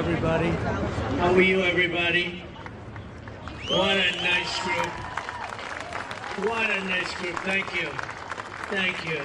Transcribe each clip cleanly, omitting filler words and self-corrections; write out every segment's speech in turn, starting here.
everybody. How are you, everybody? What a nice group. What a nice group. Thank you. Thank you.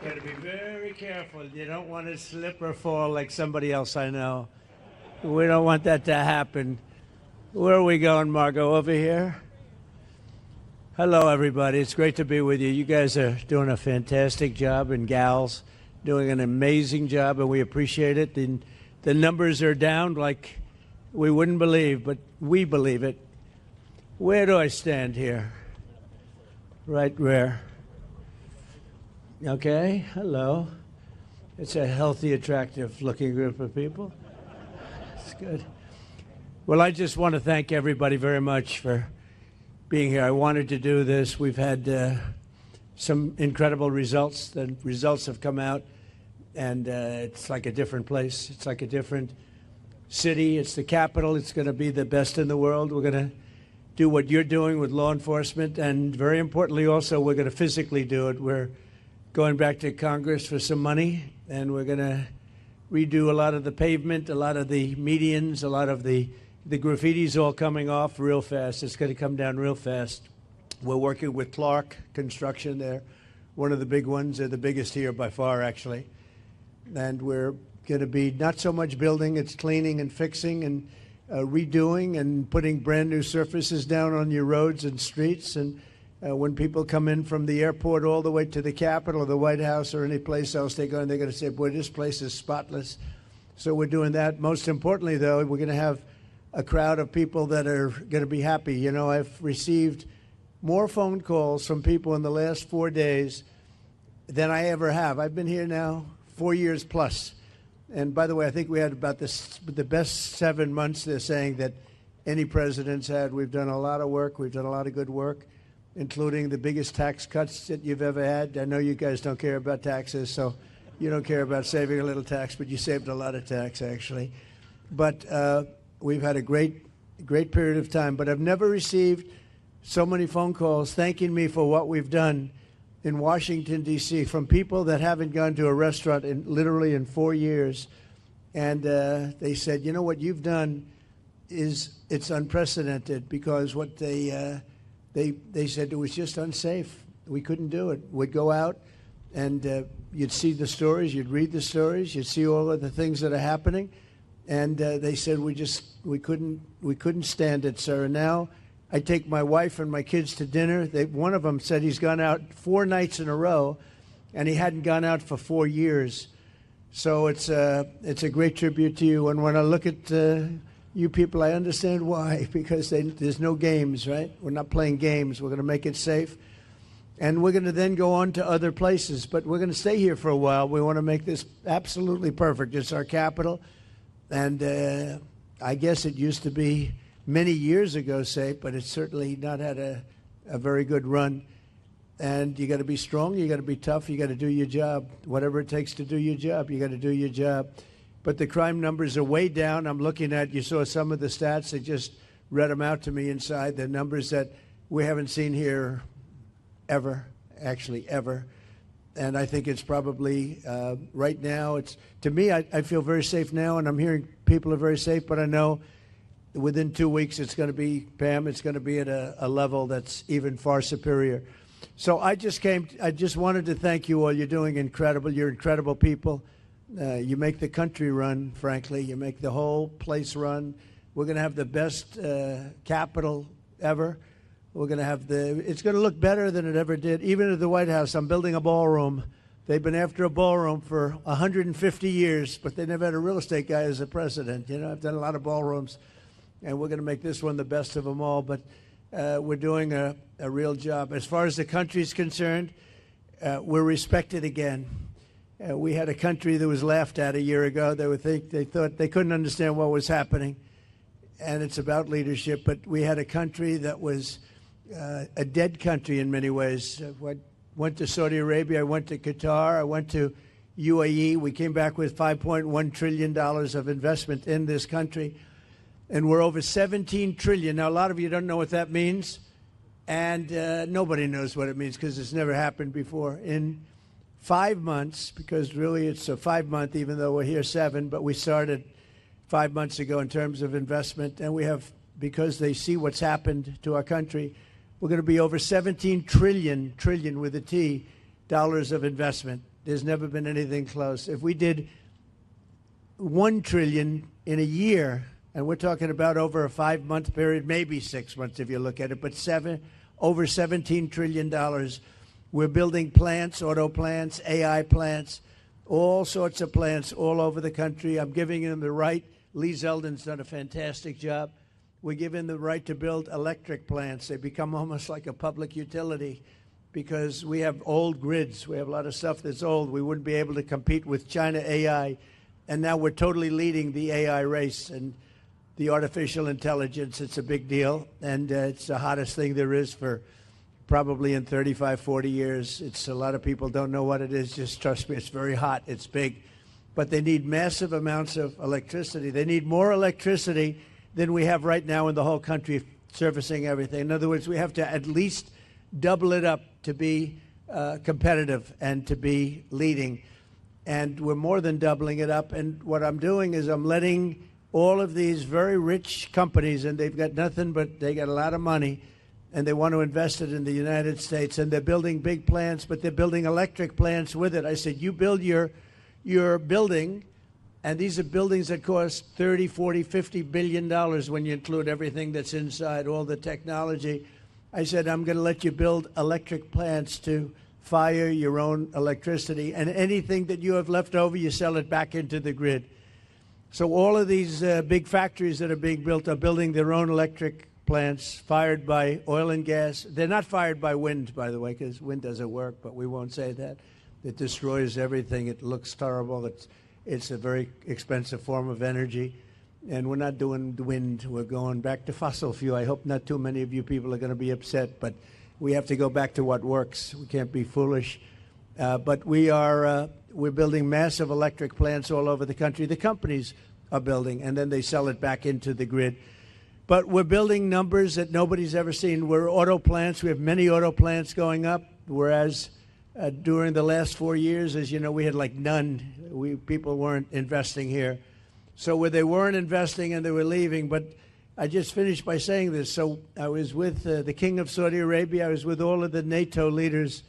Got to be very careful. You don't want to slip or fall like somebody else I know. We don't want that to happen. Where are we going, Margot? Over here? Hello, everybody. It's great to be with you. You guys are doing a fantastic job, and gals doing an amazing job, and we appreciate it. The numbers are down like we wouldn't believe, but we believe it. Where do I stand here? Right where? Okay, hello. It's a healthy, attractive-looking group of people. It's good. Well, I just want to thank everybody very much for being here. I wanted to do this. We've had some incredible results. The results have come out, and it's like a different place. It's like a different city. It's the capital. It's going to be the best in the world. We're going to do what you're doing with law enforcement, and very importantly also, we're going to physically do it. We're going back to Congress for some money, and we're going to redo a lot of the pavement, a lot of the medians, a lot of the graffiti's all coming off real fast. It's going to come down real fast. We're working with Clark Construction. They're one of the big ones. They're the biggest here by far, actually. And we're going to be not so much building, it's cleaning and fixing and redoing and putting brand new surfaces down on your roads and streets. And when people come in from the airport all the way to the Capitol or the White House or any place else they go, and they're going to say, boy, this place is spotless. So we're doing that. Most importantly, though, we're going to have a crowd of people that are going to be happy. You know, I've received more phone calls from people in the last 4 days than I ever have. I've been here now 4 years plus. And by the way, I think we had about the best 7 months, they're saying, that any president's had. We've done a lot of work. We've done a lot of good work, including the biggest tax cuts that you've ever had. I know you guys don't care about taxes, so you don't care about saving a little tax, but you saved a lot of tax, actually. But we've had a great period of time. But I've never received so many phone calls thanking me for what we've done in Washington, D.C., from people that haven't gone to a restaurant literally in 4 years. And they said, you know, what you've done it's unprecedented, because what they said, it was just unsafe. We couldn't do it. We'd go out and you'd see the stories, you'd read the stories, you'd see all of the things that are happening. And they said, we couldn't stand it, sir. And now I take my wife and my kids to dinner. One of them said he's gone out 4 nights in a row, and he hadn't gone out for 4 years. So it's a great tribute to you. And when I look at you people, I understand why, because there's no games, right? We're not playing games. We're going to make it safe. And we're going to then go on to other places. But we're going to stay here for a while. We want to make this absolutely perfect. It's our capital. And I guess it used to be many years ago safe, but it's certainly not had a very good run. And you got to be strong, you got to be tough, you got to do your job. Whatever it takes to do your job, you got to do your job. But the crime numbers are way down. I'm looking at, you saw some of the stats, they just read them out to me inside, the numbers that we haven't seen here ever, actually ever. And I think it's probably, right now, to me, I feel very safe now, and I'm hearing people are very safe, but I know within 2 weeks it's going to be, Pam, it's going to be at a level that's even far superior. So I just wanted to thank you all. You're doing incredible. You're incredible people. You make the country run, frankly. You make the whole place run. We're going to have the best Capitol ever. We're going to have it's going to look better than it ever did. Even at the White House, I'm building a ballroom. They've been after a ballroom for 150 years, but they never had a real estate guy as a president. You know, I've done a lot of ballrooms, and we're going to make this one the best of them all. But we're doing a real job. As far as the country's concerned, we're respected again. We had a country that was laughed at a year ago. They thought they couldn't understand what was happening, and it's about leadership. But we had a country that was a dead country in many ways. I went to Saudi Arabia. I went to Qatar. I went to UAE. We came back with $5.1 trillion of investment in this country. And we're over 17 trillion. Now, a lot of you don't know what that means. And nobody knows what it means because it's never happened before. In 5 months, because really it's a 5-month, even though we're here 7, but we started 5 months ago in terms of investment, and we have, because they see what's happened to our country, we're going to be over 17 trillion with a T, dollars of investment. There's never been anything close. If we did 1 trillion in a year, and we're talking about over a 5-month period, maybe 6 months if you look at it, but over $17 trillion. We're building plants, auto plants, AI plants, all sorts of plants all over the country. I'm giving them the right. Lee Zeldin's done a fantastic job. We're giving them the right to build electric plants. They become almost like a public utility because we have old grids. We have a lot of stuff that's old. We wouldn't be able to compete with China AI. And now we're totally leading the AI race and the artificial intelligence. It's a big deal. And it's the hottest thing there is for probably in 35, 40 years. It's a lot of people don't know what it is. Just trust me, it's very hot. It's big. But they need massive amounts of electricity. They need more electricity than we have right now in the whole country servicing everything. In other words, we have to at least double it up to be competitive and to be leading. And we're more than doubling it up. And what I'm doing is I'm letting all of these very rich companies, and they've got nothing but they got a lot of money, and they want to invest it in the United States, and they're building big plants, but they're building electric plants with it. I said, you build your building, and these are buildings that cost $30, $40, $50 billion when you include everything that's inside, all the technology. I said, I'm going to let you build electric plants to fire your own electricity, and anything that you have left over, you sell it back into the grid. So all of these big factories that are being built are building their own electric plants fired by oil and gas. They're not fired by wind, by the way, because wind doesn't work, but we won't say that. It destroys everything. It looks terrible. It's a very expensive form of energy. And we're not doing wind. We're going back to fossil fuel. I hope not too many of you people are going to be upset, but we have to go back to what works. We can't be foolish. But we're building massive electric plants all over the country. The companies are building, and then they sell it back into the grid. But we're building numbers that nobody's ever seen. We're auto plants. We have many auto plants going up, whereas during the last 4 years, as you know, we had like none. People weren't investing here. So where they weren't investing and they were leaving. But I just finished by saying this. So I was with the King of Saudi Arabia. I was with all of the NATO leaders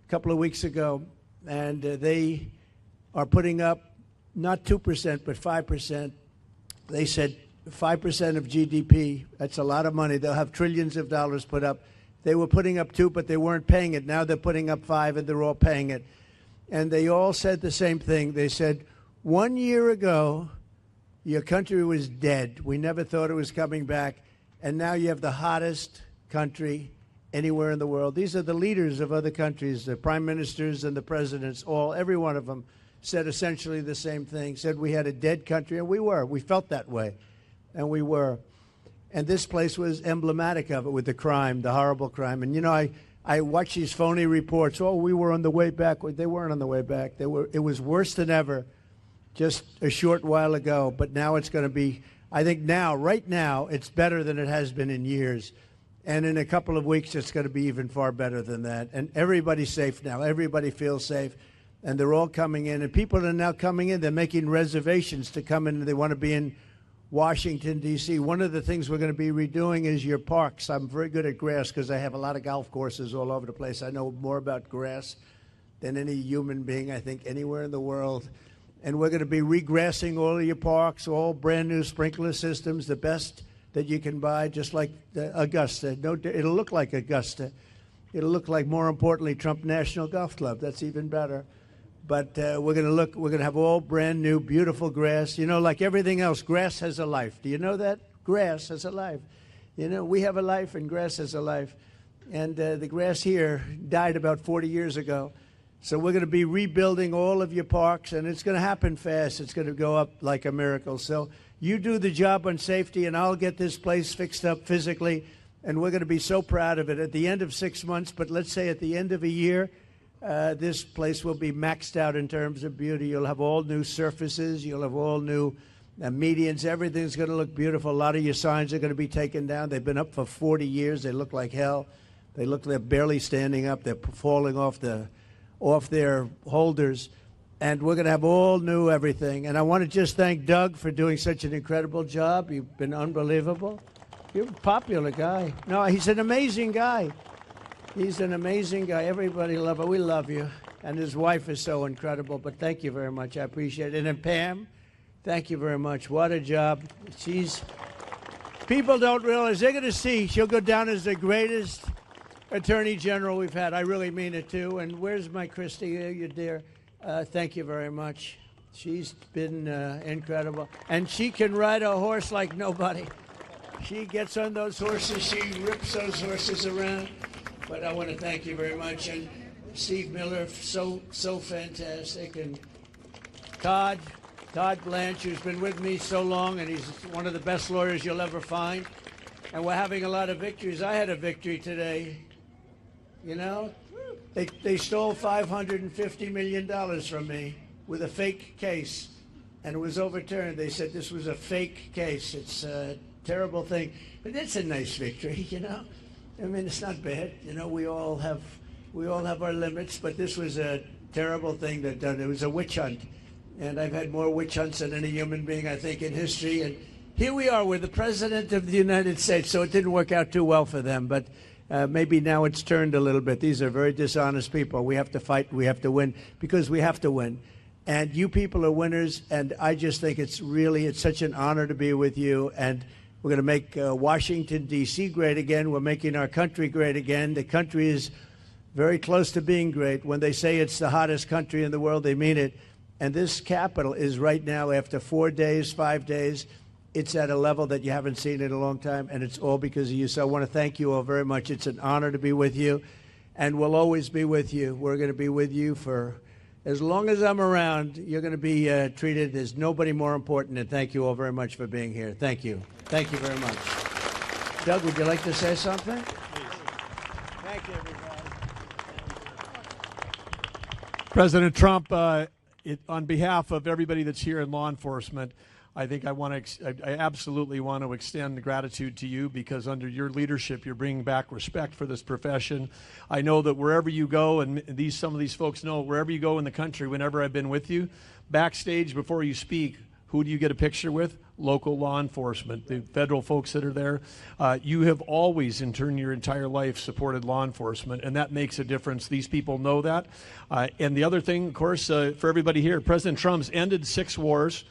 a couple of weeks ago, and they are putting up not 2%, but 5%. They said 5% of GDP, that's a lot of money. They'll have trillions of dollars put up. They were putting up 2, but they weren't paying it. Now they're putting up 5, and they're all paying it. And they all said the same thing. They said, 1 year ago, your country was dead. We never thought it was coming back. And now you have the hottest country anywhere in the world. These are the leaders of other countries, the prime ministers and the presidents, every one of them said essentially the same thing, said we had a dead country, and we were. We felt that way. And we were. And this place was emblematic of it with the crime, the horrible crime. And, you know, I watch these phony reports. Oh, we were on the way back. They weren't on the way back. It was worse than ever just a short while ago. But now it's going to be, I think now, right now, it's better than it has been in years. And in a couple of weeks, it's going to be even far better than that. And everybody's safe now. Everybody feels safe. And they're all coming in. And people are now coming in. They're making reservations to come in. And they want to be in Washington, D.C. One of the things we're going to be redoing is your parks. I'm very good at grass because I have a lot of golf courses all over the place. I know more about grass than any human being, I think, anywhere in the world. And we're going to be regrassing all of your parks, all brand new sprinkler systems, the best that you can buy, just like Augusta. No, it'll look like Augusta. It'll look like, more importantly, Trump National Golf Club. That's even better. But we're going to have all brand new, beautiful grass. You know, like everything else, grass has a life. Do you know that? Grass has a life. You know, we have a life and grass has a life. And the grass here died about 40 years ago. So we're going to be rebuilding all of your parks, and it's going to happen fast. It's going to go up like a miracle. So you do the job on safety, and I'll get this place fixed up physically, and we're going to be so proud of it at the end of 6 months. But let's say at the end of a year, this place will be maxed out in terms of beauty. You'll have all new surfaces. You'll have all new medians. Everything's going to look beautiful. A lot of your signs are going to be taken down. They've been up for 40 years. They look like hell. They're barely standing up. They're falling off the off their holders. And we're going to have all new everything. And I want to just thank Doug for doing such an incredible job. You've been unbelievable. You're a popular guy. No, he's an amazing guy. He's an amazing guy. Everybody love him. We love you. And his wife is so incredible. But thank you very much. I appreciate it. And then Pam, thank you very much. What a job. People don't realize, they're going to see, she'll go down as the greatest attorney general we've had. I really mean it, too. And where's my Christy? You dear. Thank you very much. She's been incredible. And she can ride a horse like nobody. She gets on those horses. She rips those horses around. But I want to thank you very much. And Steve Miller, so fantastic. And Todd Blanche, who's been with me so long, and he's one of the best lawyers you'll ever find. And we're having a lot of victories. I had a victory today. You know? They stole $550 million from me with a fake case, and it was overturned. They said this was a fake case. It's a terrible thing, but it's a nice victory, you know. I mean, it's not bad. You know, we all have our limits, but this was a terrible thing that done. It was a witch hunt, and I've had more witch hunts than any human being, I think, in history. And here we are with the President of the United States, so it didn't work out too well for them, but maybe now it's turned a little bit. These are very dishonest people. We have to fight. We have to win because we have to win. And you people are winners, and I just think it's such an honor to be with you. And we're going to make Washington, D.C. great again. We're making our country great again. The country is very close to being great. When they say it's the hottest country in the world, they mean it. And this Capitol is right now, after 4 days, 5 days, it's at a level that you haven't seen in a long time, and it's all because of you. So I want to thank you all very much. It's an honor to be with you, and we'll always be with you. We're going to be with you for as long as I'm around. You're going to be treated as nobody more important, and thank you all very much for being here. Thank you. Thank you very much. Doug, would you like to say something? Thank you, everybody. President Trump, on behalf of everybody that's here in law enforcement, I think I absolutely want to extend gratitude to you because under your leadership, you're bringing back respect for this profession. I know that wherever you go, and some of these folks know, wherever you go in the country, whenever I've been with you, backstage before you speak, who do you get a picture with? Local law enforcement, the federal folks that are there. You have always, in turn, your entire life supported law enforcement, and that makes a difference. These people know that. And the other thing, of course, for everybody here, President Trump's ended 6 wars.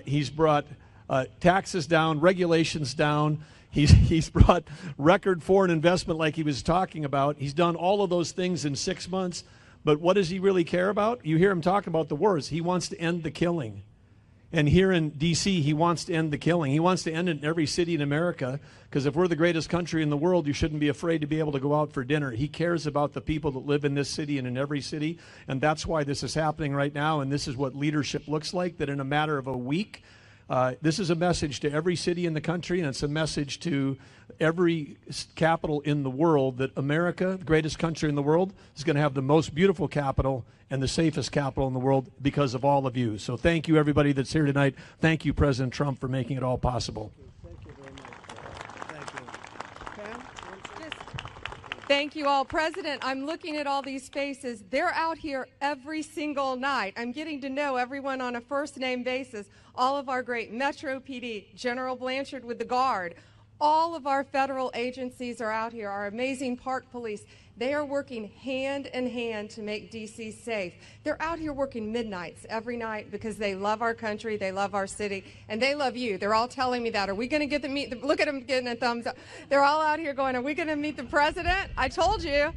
He's brought taxes down, regulations down. He's brought record foreign investment like he was talking about. He's done all of those things in 6 months. But what does he really care about? You hear him talk about the wars. He wants to end the killing. And here in D.C., he wants to end the killing. He wants to end it in every city in America, because if we're the greatest country in the world, you shouldn't be afraid to be able to go out for dinner. He cares about the people that live in this city and in every city, and that's why this is happening right now, and this is what leadership looks like, that in a matter of a week, this is a message to every city in the country, and it's a message to every capital in the world that America, the greatest country in the world, is going to have the most beautiful capital and the safest capital in the world because of all of you. So thank you, everybody that's here tonight. Thank you, President Trump, for making it all possible. Thank you very much. Thank you. Pam? Thank you all. President, I'm looking at all these faces. They're out here every single night. I'm getting to know everyone on a first-name basis. All of our great Metro PD, General Blanchard with the Guard, all of our federal agencies are out here, our amazing Park Police. They are working hand in hand to make D.C. safe. They're out here working midnights every night because they love our country, they love our city, and they love you. They're all telling me that. Are we going to get to meet look at them getting a thumbs up. They're all out here going, are we going to meet the president? I told you.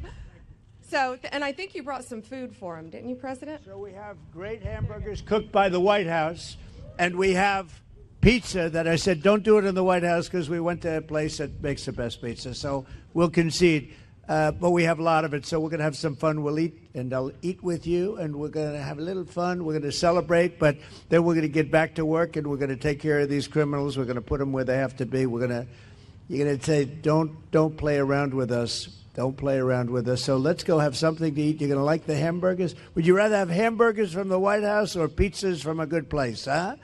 So, and I think you brought some food for him, didn't you, President? So we have great hamburgers cooked by the White House, and we have pizza that I said don't do it in the White House because we went to a place that makes the best pizza. So we'll concede. But we have a lot of it, so we're going to have some fun. We'll eat, and I'll eat with you, and we're going to have a little fun. We're going to celebrate, but then we're going to get back to work, and we're going to take care of these criminals. We're going to put them where they have to be. You're going to say, don't play around with us. Don't play around with us. So let's go have something to eat. You're going to like the hamburgers? Would you rather have hamburgers from the White House or pizzas from a good place, huh?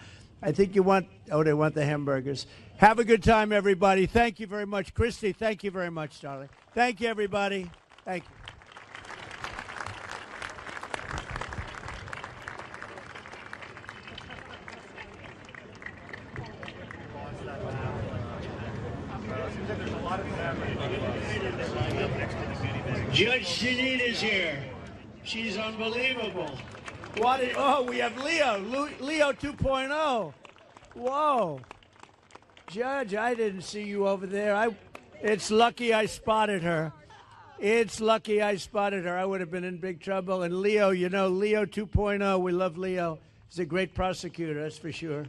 I think you want, they want the hamburgers. Have a good time, everybody. Thank you very much. Christy, thank you very much, darling. Thank you, everybody. Thank you. Judge Janine is here. She's unbelievable. Oh, we have Leo. Leo 2.0. Whoa. Judge, I didn't see you over there. It's lucky I spotted her. It's lucky I spotted her. I would have been in big trouble. And Leo, you know, Leo 2.0, we love Leo. He's a great prosecutor, that's for sure.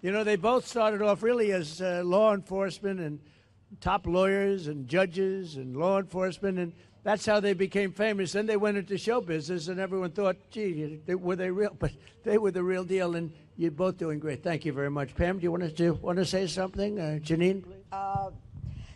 You know, they both started off really as law enforcement and top lawyers and judges and law enforcement, and that's how they became famous. Then they went into show business, and everyone thought, gee, were they real? But they were the real deal, and you're both doing great. Thank you very much. Pam, do you want to say something? Janine, please.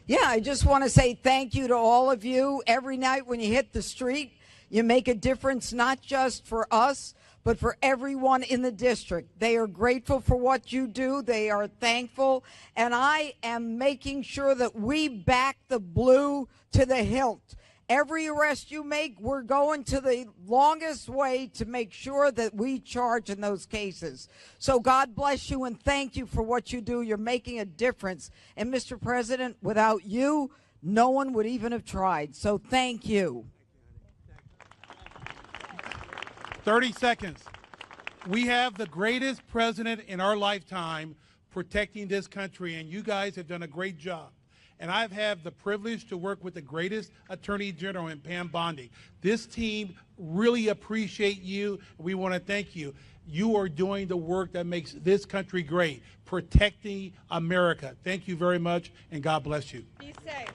Yeah, I just want to say thank you to all of you. Every night when you hit the street, you make a difference, not just for us, but for everyone in the district. They are grateful for what you do. They are thankful. And I am making sure that we back the blue to the hilt. Every arrest you make, we're going to the longest way to make sure that we charge in those cases. So God bless you and thank you for what you do. You're making a difference. And Mr. President, without you, no one would even have tried. So thank you. 30 seconds. We have the greatest president in our lifetime protecting this country, and you guys have done a great job. And I've had the privilege to work with the greatest Attorney General in Pam Bondi. This team really appreciate you. We want to thank you. You are doing the work that makes this country great, protecting America. Thank you very much, and God bless you. Be safe.